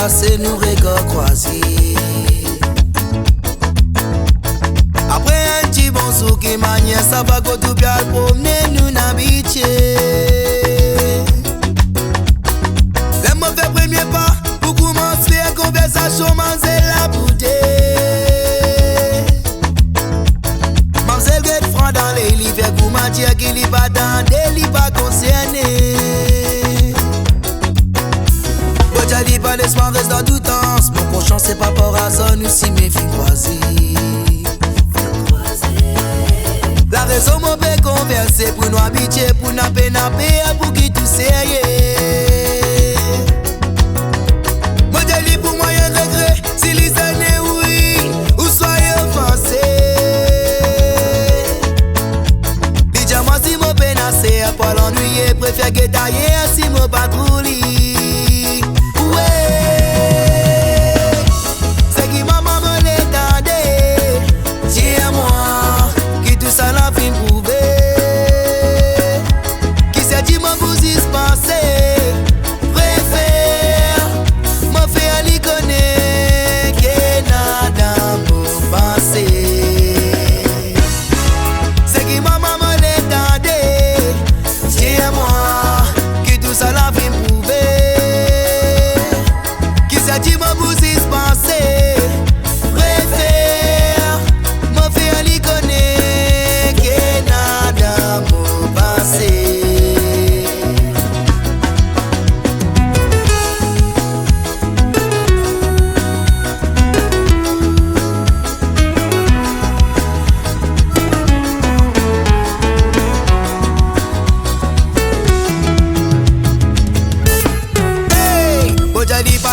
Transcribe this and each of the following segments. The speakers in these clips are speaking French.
passé, nous regards croisés. Après un petit bon souk et manière, ça va go tout bien promener nous n'habituer. Les mauvais premiers pas pour commencer la conversation, manger la bouteille. Mamselle get franc dans les livres pour mentir qu'il y va dans des livres pas concernés. Boja dit pas l'espoir reste dans tout temps. Mon prochain c'est pas pour à ça, nous si mes filles croisées. La raison m'a fait converser pour nous habituer, pour nous payer, pour qui tout sérieux. Moi j'ai dit pour moi y'a un regret, si les années oui, ou soyez offensés. Déjà moi si m'a pénassé, à pas l'ennuyer, préfère que tailler si m'a patrouille.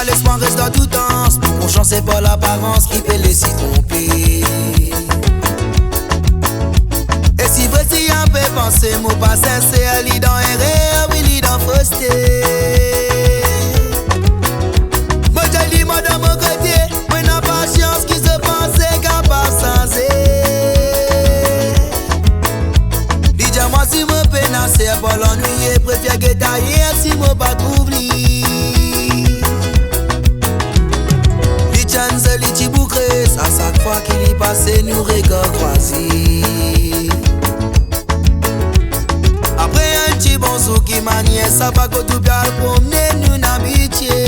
L'espoir reste dans tout temps. Mon prochain c'est pas l'apparence qui peut laisser tromper. Et si vrai si un peu penser, mon pas sincère, lit dans erreur, oui lit dans fausseté. Moi j'ai dit moi dans mon côté, moi n'a pas chance qui se pensait qu'à pas sensé. Dis-moi moi si mon pénassé, pas l'ennuyer, préfère que tailler si mon pas t'oublie. Les petits bouclés, à chaque fois qu'il y passe, nous regards croisés. Après un petit bon souk qui manière, ça va go tout bien promener nous n'habituer.